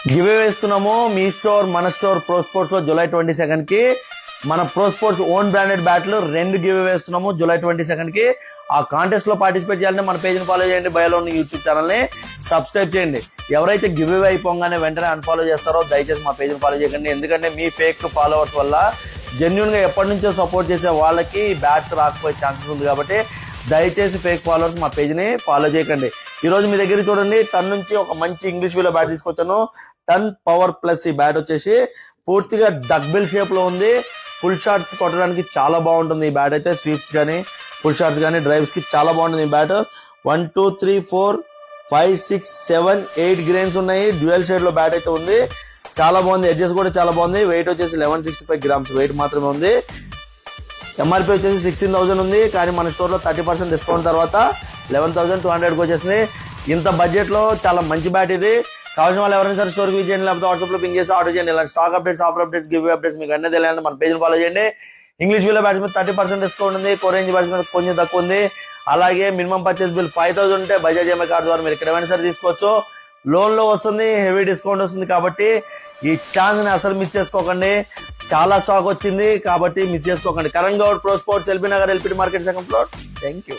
Give away ఇస్తున్నాము మీ store మన store pro sports లో జూలై 22 కి మన ప్రో స్పోర్ట్స్ ఓన్ బ్రాండెడ్ బ్యాట్లు 2 గివ్ అవే ఇస్తున్నాము జూలై 22 కి. ఆ కాంటెస్ట్ లో పార్టిసిపేట్ చేయాలంటే మన పేజ్ ని ఫాలో చేయండి, బయోలో ఉన్న యూట్యూబ్ ఛానల్ ని సబ్స్క్రైబ్ చేయండి. ఎవరైతే గివ్ అవే అయిపోగానే వెంటనే అన్ఫాలో చేస్తారో దయచేసి మా పేజ్ ని ఫాలో చేయకండి. ఎందుకంటే మీ ఫేక్ ఫాలోవర్స్ వల్ల జెన్యున్ గా ఎప్పటి నుంచో సపోర్ట్ చేసే వాళ్ళకి బ్యాట్స్ రాకపోయే ఛాన్సెస్ ఉంది. కాబట్టి దయచేసి ఫేక్ ఫాలోవర్స్ మా పేజ్ ని ఫాలో చేయకండి. ఈ రోజు మీ దగ్గర చూడండి, టన్ నుంచి ఒక మంచి ఇంగ్లీష్ వీలో బ్యాట్ తీసుకొచ్చాను. టన్ పవర్ ప్లస్. ఈ బ్యాట్ వచ్చేసి పూర్తిగా డక్బిల్ షేప్ లో ఉంది. ఫుల్ షాట్స్ కొట్టడానికి చాలా బాగుంటుంది ఈ బ్యాట్ అయితే. స్వీప్స్ కానీ ఫుల్ షాట్స్ కానీ డ్రైవ్స్ కి చాలా బాగుంటుంది ఈ బ్యాట్. 1 2 3 4 5 6 7 8 గ్రెయిన్స్ ఉన్నాయి. డ్యూయల్ షేడ్ లో బ్యాట్ అయితే ఉంది, చాలా బాగుంది. ఎడ్జెస్ కూడా చాలా బాగుంది. వెయిట్ వచ్చేసి 1165 గ్రామ్స్ వెయిట్ మాత్రమే ఉంది. ఎంఆర్పీ వచ్చేసి 16,000 ఉంది, కానీ మన స్టోర్ లో 30% డిస్కౌంట్ తర్వాత 11,200 కి వచ్చేసింది. ఇంత బడ్జెట్ లో చాలా మంచి బ్యాట్ ఇది. కావాల్సిన వాళ్ళు ఎవరైనా సరే స్టోర్కి విజిట్ చేయండి, లేకపోతే వాట్సాప్ లో పింగ్ చేసి ఆర్డర్ చేయండి. ఇలాంటి stock updates, offer updates, give updates మీకు అన్నీ తెలియాలంటే మన పేజ్ ఫాలో చేయండి. ఇంగ్లీష్ వీలో బ్యాట్స్ మీద 30% డిస్కౌంట్ ఉంది, కోరేంజ్ బ్యాట్స్ మీద కొంచెం తక్కువ ఉంది. అలాగే మినిమం పర్చేస్ బిల్ 5,000 ఉంటే బజాజ్ ఈఎంఐ కార్డు ద్వారా మీరు ఎక్కడైనా సరే తీసుకోవచ్చు. లోన్ లో వస్తుంది, హెవీ డిస్కౌంట్ వస్తుంది. కాబట్టి ఈ ఛాన్స్ ని అసలు మిస్ చేసుకోకండి. చాలా స్టాక్ వచ్చింది కాబట్టి మిస్ చేసుకోకండి. Karan Goud pro sports, LB Nagar, LPT market, second floor. Thank you.